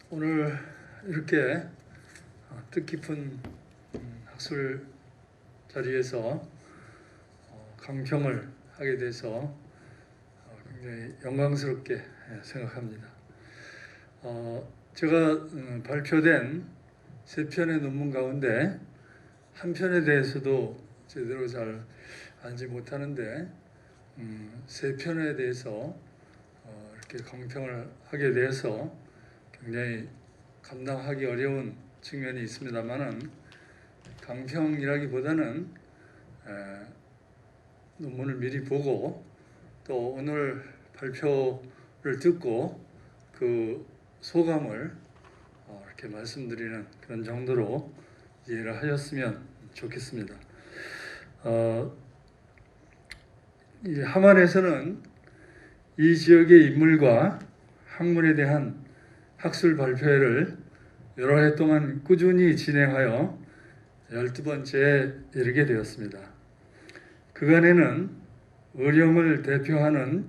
오늘 이렇게 뜻깊은 학술 자리에서 강평을 하게 돼서 굉장히 영광스럽게 생각합니다. 제가 발표된 3편의 논문 가운데 한 편에 대해서도 제대로 잘 알지 못하는데 3편에 대해서 이렇게 강평을 하게 돼서 굉장히 감당하기 어려운 측면이 있습니다만은 강평이라기보다는 논문을 미리 보고 또 오늘 발표를 듣고 그 소감을 이렇게 말씀드리는 그런 정도로 이해를 하셨으면 좋겠습니다. 이 함안에서는 이 지역의 인물과 학문에 대한 학술 발표회를 여러 해 동안 꾸준히 진행하여 12번째에 이르게 되었습니다. 그간에는 의령을 대표하는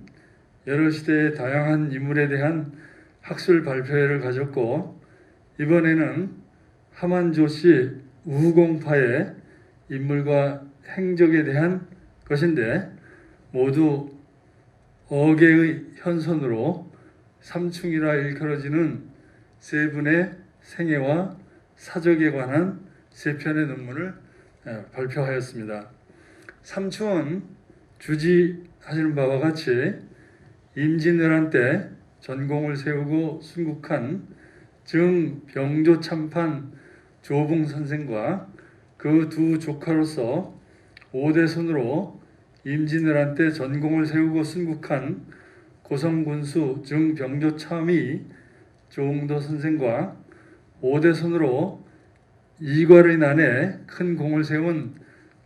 여러 시대의 다양한 인물에 대한 학술 발표회를 가졌고, 이번에는 함안조씨 우후공파의 인물과 행적에 대한 것인데 모두 어계의 현선으로 삼충이라 일컬어지는 3분의 생애와 사적에 관한 3편의 논문을 발표하였습니다. 삼충은 주지하시는 바와 같이 임진왜란 때 전공을 세우고 순국한 증병조 참판 조봉 선생과 그 두 조카로서 5대 손으로 임진왜란 때 전공을 세우고 순국한 고성군수 증병조 참의 조홍도 선생과 5대 손으로 이괄의 난에 큰 공을 세운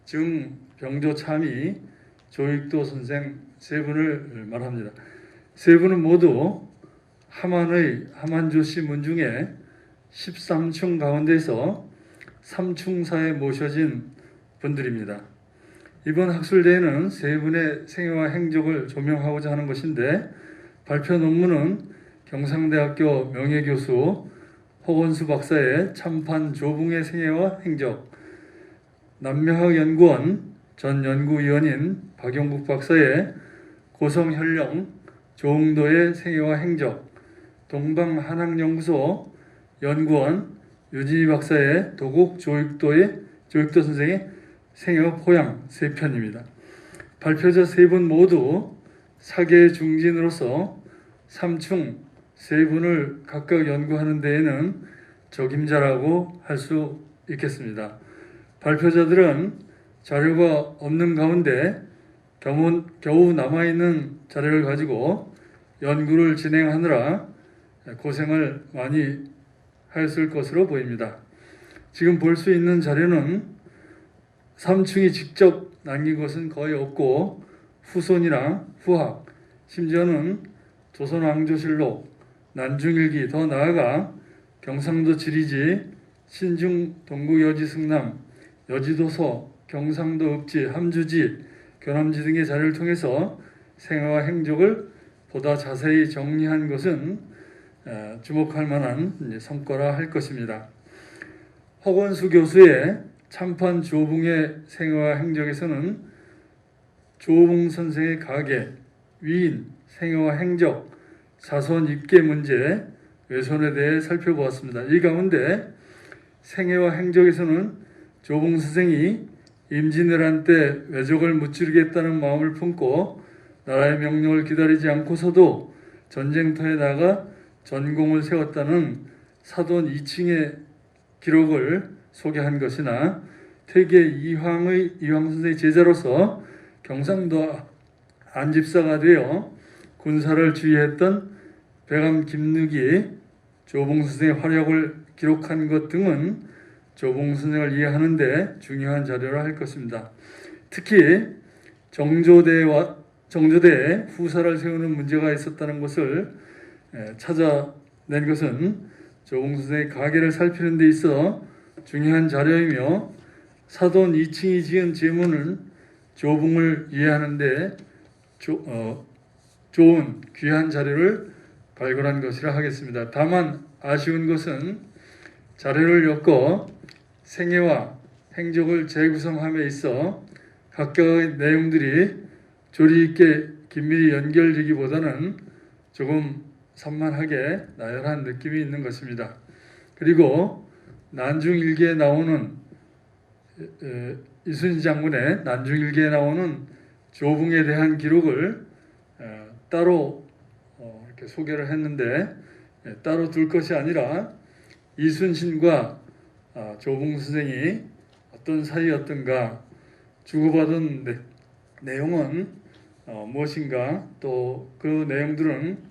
증병조 참의 조익도 선생 3분을 말합니다. 3분은 모두 함안조씨 문 중에 13충 가운데서 3충사에 모셔진 분들입니다. 이번 학술대회는 3분의 생애와 행적을 조명하고자 하는 것인데 발표 논문은 경상대학교 명예교수 허건수 박사의 참판 조붕의 생애와 행적, 남명학연구원 전 연구위원인 박용국 박사의 고성현령 조홍도의 생애와 행적, 동방한학연구소 연구원 유진희 박사의 도곡 조익도 선생의 생애와 포양 3편입니다. 발표자 3분 모두 사계 중진으로서 삼충 3분을 각각 연구하는 데에는 적임자라고 할 수 있겠습니다. 발표자들은 자료가 없는 가운데 겨우 남아있는 자료를 가지고 연구를 진행하느라 고생을 많이 했을 것으로 보입니다. 지금 볼 수 있는 자료는 삼충이 직접 남긴 것은 거의 없고 후손이나 후학, 심지어는 조선왕조실록, 난중일기, 더 나아가 경상도 지리지, 신중 동국여지 승남, 여지도서, 경상도 읍지, 함주지, 교남지 등의 자료를 통해서 생애와 행적을 보다 자세히 정리한 것은 주목할 만한 성과라 할 것입니다. 허건수 교수의 참판 조붕의 생애와 행적에서는 조붕 선생의 가계, 위인, 생애와 행적, 자손 입계 문제, 외손에 대해 살펴보았습니다. 이 가운데 생애와 행적에서는 조붕 선생이 임진왜란 때 외적을 무찌르겠다는 마음을 품고 나라의 명령을 기다리지 않고서도 전쟁터에 나가 전공을 세웠다는 사돈 2층의 기록을 소개한 것이나 퇴계 이황 선생의 제자로서 경상도 안집사가 되어 군사를 지휘했던 배감 김누기 조봉 선생의 활약을 기록한 것 등은 조봉 선생을 이해하는 데 중요한 자료라 할 것입니다. 특히 정조대에 후사를 세우는 문제가 있었다는 것을 찾아낸 것은 조봉 선생의 가계를 살피는 데 있어 중요한 자료이며 사돈 2층이 지은 제문은 조붕을 이해하는 데 좋은 귀한 자료를 발굴한 것이라 하겠습니다. 다만 아쉬운 것은 자료를 엮어 생애와 행적을 재구성함에 있어 각각의 내용들이 조리 있게 긴밀히 연결되기보다는 조금 산만하게 나열한 느낌이 있는 것입니다. 그리고 난중일기에 나오는 이순신 장군의 난중일기에 나오는 조붕에 대한 기록을 따로 이렇게 소개를 했는데 따로 둘 것이 아니라 이순신과 조붕 선생이 어떤 사이였던가, 주고받은 내용은 무엇인가, 또 그 내용들은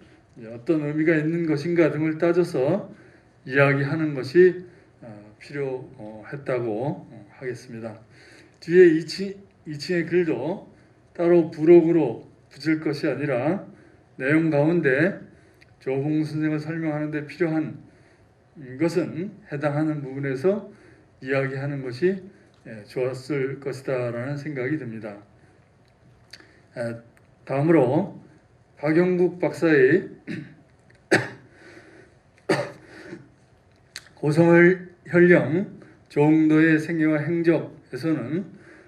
어떤 의미가 있는 것인가 등을 따져서 이야기하는 것이 필요했다고 하겠습니다. 뒤에 2층의 글도 따로 부록으로 붙일 것이 아니라 내용 가운데 조붕 선생을 설명하는 데 필요한 것은 해당하는 부분에서 이야기하는 것이 좋았을 것이다 라는 생각이 듭니다. 다음으로 박영국 박사의 고성혈령 조응도의 생애와 행적에서는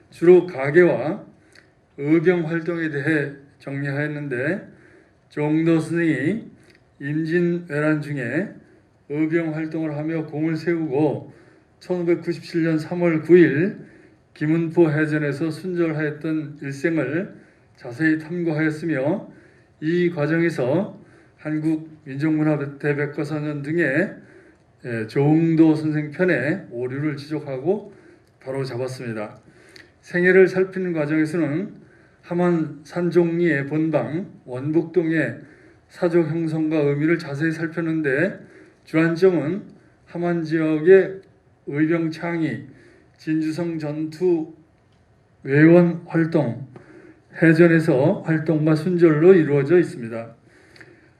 주로 가계와 의병 활동에 대해 정리하였는데, 조응도 선생이 임진왜란 중에 의병 활동을 하며 공을 세우고 1597년 3월 9일 김은포 해전에서 순절하였던 일생을 자세히 탐구하였으며, 이 과정에서 한국민족문화대백과사전 등의 조응도 선생 편의 오류를 지적하고 바로잡았습니다. 생애를 살피는 과정에서는 함안 산종리의 본방 원북동의 사족 형성과 의미를 자세히 살폈는데, 주안점은 함안 지역의 의병 창의, 진주성 전투 외원 활동, 해전에서 활동과 순절로 이루어져 있습니다.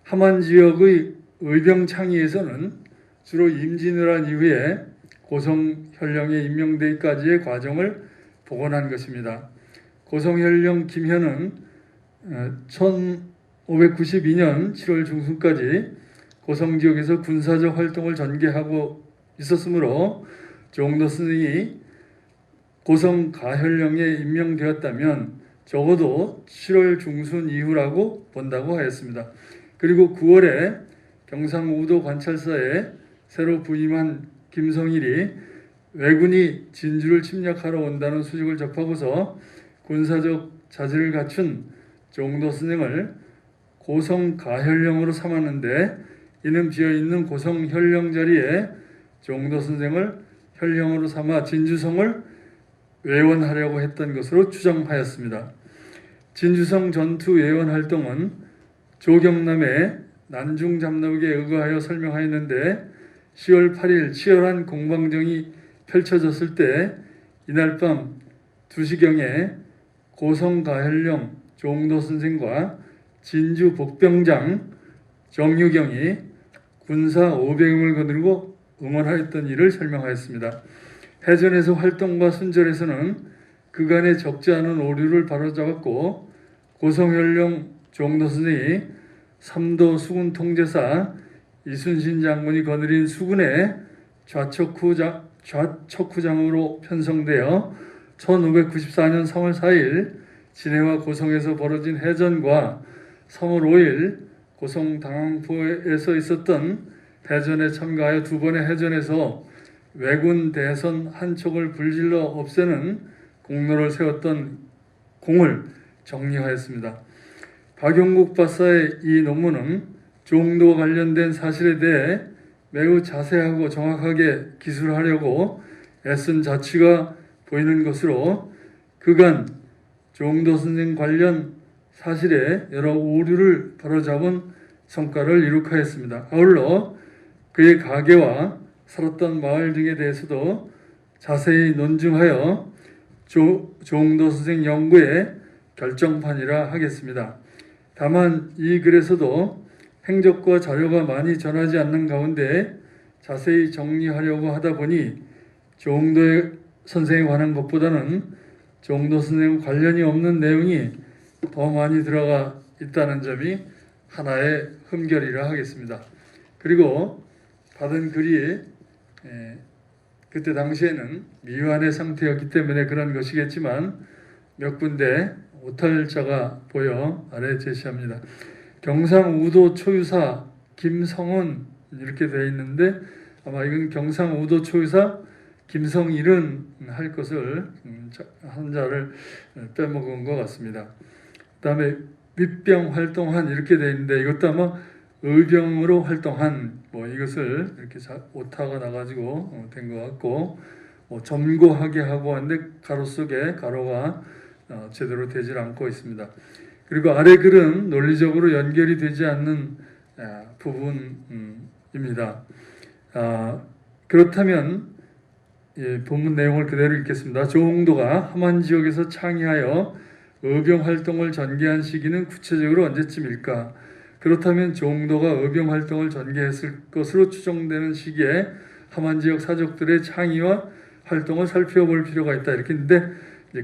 함안 지역의 의병 창의에서는 주로 임진왜란 이후에 고성혈령에 임명되기까지의 과정을 복원한 것입니다. 고성혈령 김현은 1592년 7월 중순까지 고성 지역에서 군사적 활동을 전개하고 있었으므로 조응도 선생이 고성 가혈령에 임명되었다면 적어도 7월 중순 이후라고 본다고 하였습니다. 그리고 9월에 경상우도 관찰사에 새로 부임한 김성일이 왜군이 진주를 침략하러 온다는 소식을 접하고서 군사적 자질을 갖춘 조응도 선생을 고성 가혈령으로 삼았는데, 이는 비어있는 고성 혈령 자리에 조응도 선생을 혈령으로 삼아 진주성을 외원하려고 했던 것으로 추정하였습니다. 진주성 전투 외원 활동은 조경남의 난중 잡록에 의거하여 설명하였는데, 10월 8일 치열한 공방전이 펼쳐졌을 때 이날 밤 2시경에 고성 가혈령 조응도 선생과 진주 복병장 정유경이 군사 500명을 거느리고 응원하였던 일을 설명하였습니다. 해전에서 활동과 순절에서는 그간의 적지 않은 오류를 바로잡았고, 고성혈령 조응도 선생이 삼도 수군 통제사 이순신 장군이 거느린 수군의 좌척후장으로 편성되어 1594년 3월 4일 진해와 고성에서 벌어진 해전과 3월 5일 고성 당항포에서 있었던 해전에 참가하여 2번의 해전에서 왜군 대선 한 척을 불질러 없애는 공로를 세웠던 공을 정리하였습니다. 박영국 박사의 이 논문은 조응도와 관련된 사실에 대해 매우 자세하고 정확하게 기술하려고 애쓴 자취가 보이는 것으로 그간 조응도 선생 관련 사실에 여러 오류를 바로잡은 성과를 이룩하였습니다. 아울러 그의 가계와 살았던 마을 등에 대해서도 자세히 논증하여 조응도 선생 연구의 결정판이라 하겠습니다. 다만 이 글에서도 행적과 자료가 많이 전하지 않는 가운데 자세히 정리하려고 하다 보니 조응도 선생에 관한 것보다는 조응도 선생과 관련이 없는 내용이 더 많이 들어가 있다는 점이 하나의 흠결이라 하겠습니다. 그리고 받은 글이 그때 당시에는 미완의 상태였기 때문에 그런 것이겠지만 몇 군데 오탈자가 보여 아래 제시합니다. 경상우도 초유사 김성은 이렇게 되어 있는데 아마 이건 경상우도 초유사 김성일은 할 것을 한자를 빼먹은 것 같습니다. 그 다음에 윗병 활동한 이렇게 되어 있는데 이것도 아마 의병으로 활동한 이것을 이렇게 오타가 나가지고 된 것 같고 점고하게 하고 하는데 가로 속에 가로가 제대로 되질 않고 있습니다. 그리고 아래 글은 논리적으로 연결이 되지 않는 부분입니다. 그렇다면 본문 내용을 그대로 읽겠습니다. 조홍도가 함안 지역에서 창의하여 의병 활동을 전개한 시기는 구체적으로 언제쯤일까? 그렇다면 조홍도가 의병 활동을 전개했을 것으로 추정되는 시기에 함안 지역 사족들의 창의와 활동을 살펴볼 필요가 있다. 이렇게 했는데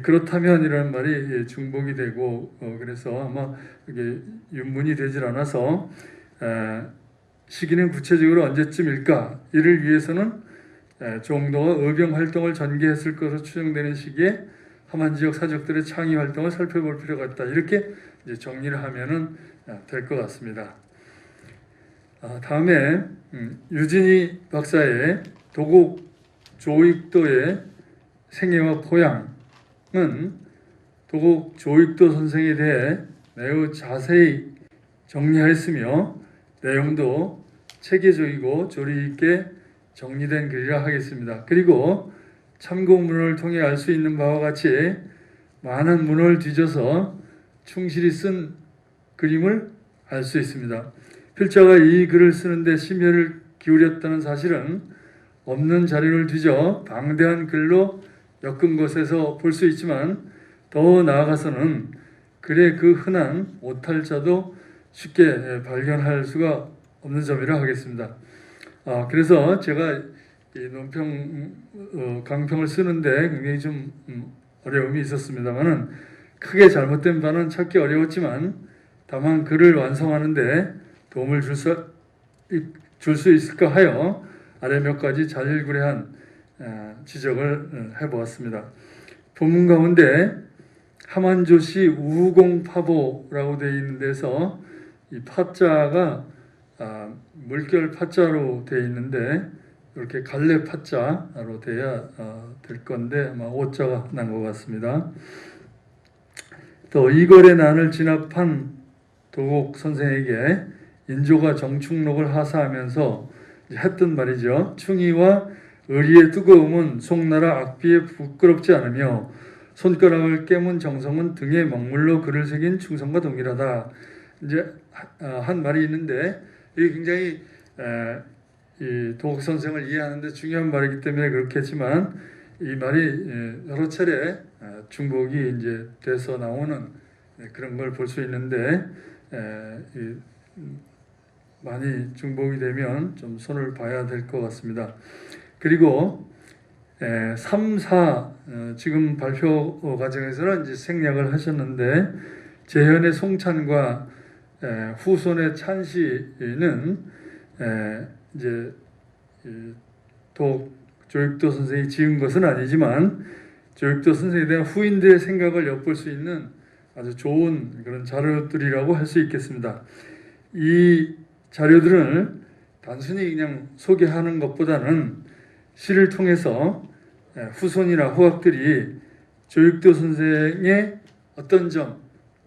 그렇다면이라는 말이 중복이 되고 그래서 아마 이게 윤문이 되질 않아서 시기는 구체적으로 언제쯤일까? 이를 위해서는 조홍도가 의병 활동을 전개했을 것으로 추정되는 시기에 함안 지역 사족들의 창의 활동을 살펴볼 필요가 있다. 이렇게 이제 정리를 하면은 될 것 같습니다. 다음에 유진희 박사의 도곡 조익도의 생애와 포양은 도곡 조익도 선생에 대해 매우 자세히 정리하였으며 내용도 체계적이고 조리 있게 정리된 글이라 하겠습니다. 그리고 참고문헌을 통해 알 수 있는 바와 같이 많은 문헌을 뒤져서 충실히 쓴 그림을 알 수 있습니다. 필자가 이 글을 쓰는데 심혈을 기울였다는 사실은 없는 자료를 뒤져 방대한 글로 엮은 것에서 볼 수 있지만 더 나아가서는 글의 그 흔한 오탈자도 쉽게 발견할 수가 없는 점이라 하겠습니다. 그래서 제가 이 논평 강평을 쓰는데 굉장히 좀 어려움이 있었습니다만은 크게 잘못된 바는 찾기 어려웠지만 다만 글을 완성하는데 도움을 줄 수 있을까 하여 아래 몇 가지 자질구레한 지적을 해보았습니다. 본문 가운데 함안조시 우공파보라고 되어 있는 데서 이 파자가 물결 파자로 되어 있는데 이렇게 갈래 파자로 돼야 될 건데 아마 오자가 난 것 같습니다. 또 이걸의 난을 진압한 도곡 선생에게 인조가 정충록을 하사하면서 했던 말이죠. 충의와 의리의 뜨거움은 송나라 악비에 부끄럽지 않으며 손가락을 깨문 정성은 등에 먹물로 글을 새긴 충성과 동일하다. 이제 한 말이 있는데 이게 굉장히 이 도곡 선생을 이해하는데 중요한 말이기 때문에 그렇겠지만 이 말이 여러 차례 중복이 이제 돼서 나오는 그런 걸 볼 수 있는데 많이 중복이 되면 좀 손을 봐야 될 것 같습니다. 그리고 3, 4 지금 발표 과정에서는 이제 생략을 하셨는데 재현의 송찬과 후손의 찬시는 이제 조익도 선생이 지은 것은 아니지만 조익도 선생에 대한 후인들의 생각을 엿볼 수 있는 아주 좋은 그런 자료들이라고 할 수 있겠습니다. 이 자료들을 단순히 그냥 소개하는 것보다는 시를 통해서 후손이나 후학들이 조익도 선생의 어떤 점,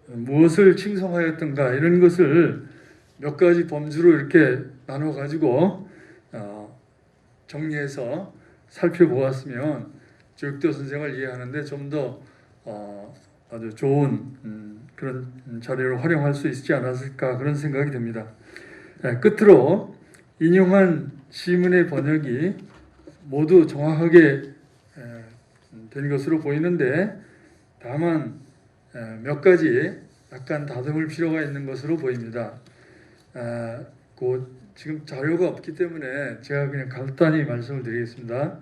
무엇을 칭송하였던가 이런 것을 몇 가지 범주로 이렇게 나눠 가지고 정리해서 살펴보았으면 조익도 선생을 이해하는데 좀 더 아주 좋은 그런 자료를 활용할 수 있지 않았을까 그런 생각이 듭니다. 끝으로 인용한 시문의 번역이 모두 정확하게 된 것으로 보이는데 다만 몇 가지 약간 다듬을 필요가 있는 것으로 보입니다. 지금 자료가 없기 때문에 제가 그냥 간단히 말씀을 드리겠습니다.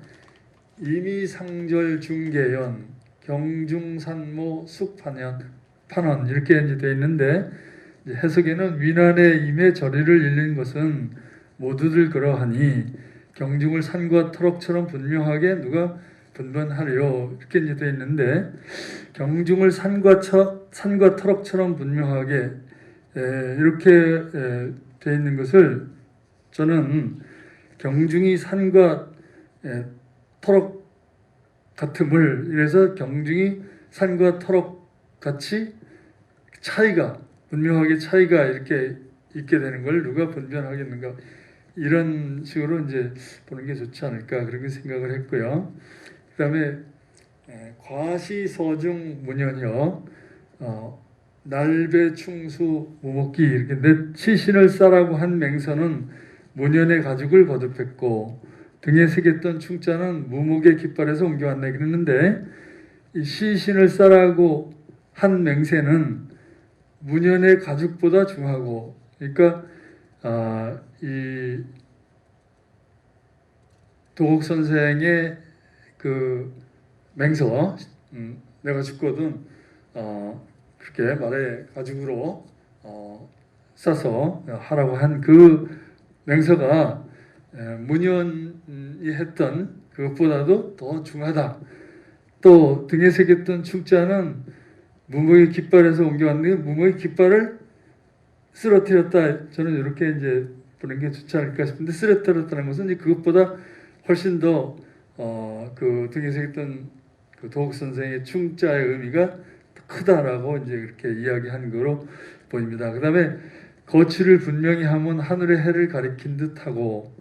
이미상절 중계연 경중산모 숙판원 이렇게 이제 되어 있는데 이제 해석에는 위난에 임해 저리를 잃는 것은 모두들 그러하니 경중을 산과 터럭처럼 분명하게 누가 분별하려 이렇게 이제 되어 있는데 경중을 산과 터럭처럼 분명하게 이렇게 되어 있는 것을 저는 경중이 산과 터럭 같음을 이래서 경중이 산과 터럭 같이 차이가 분명하게 차이가 이렇게 있게 되는 걸 누가 분별하겠는가 이런 식으로 이제 보는 게 좋지 않을까 그렇게 생각을 했고요. 그다음에 과시서중 문연여 날배 충수 무목기 이렇게 내 치신을 싸라고 한 맹서는 문연의 가죽을 거듭했고 등에 새겼던 충자는 무목의 깃발에서 옮겨왔네 그랬는데 이 시신을 싸라고 한 맹세는 문연의 가죽보다 중하고 그러니까 이 도곡 선생의 그 맹서 내가 죽거든 그렇게 말에 가죽으로 싸서 하라고 한 그 맹서가 문연이 했던 그것보다도 더 중하다. 또 등에 새겼던 충자는 무목의 깃발에서 옮겨왔는데 무목의 깃발을 쓰러뜨렸다. 저는 이렇게 이제 보는 게 좋지 않을까 싶은데 쓰러뜨렸다는 것은 이제 그것보다 훨씬 더 그 등에 새겼던 그 도옥 선생의 충자의 의미가 크다라고 이제 그렇게 이야기한 거로 보입니다. 그 다음에 거취를 분명히 하면 하늘의 해를 가리킨 듯하고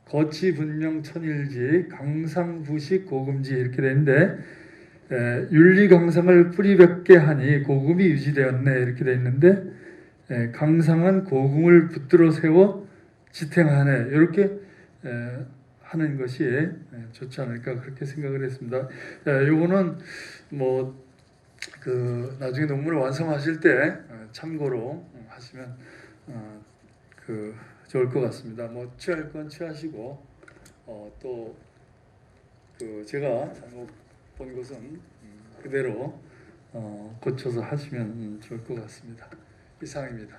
거취 분명 천일지 강상부식 고금지 이렇게 되는데 윤리강상을 뿌리뵙게 하니 고금이 유지되었네 이렇게 돼 있는데 강상은 고금을 붙들어 세워 지탱하네 이렇게 하는 것이 좋지 않을까 그렇게 생각을 했습니다. 요거는 뭐 그 나중에 논문을 완성하실 때 참고로 하시면 그 좋을 것 같습니다. 뭐 취할 건 취하시고 또 그 제가 잘못 본 것은 그대로 고쳐서 하시면 좋을 것 같습니다. 이상입니다.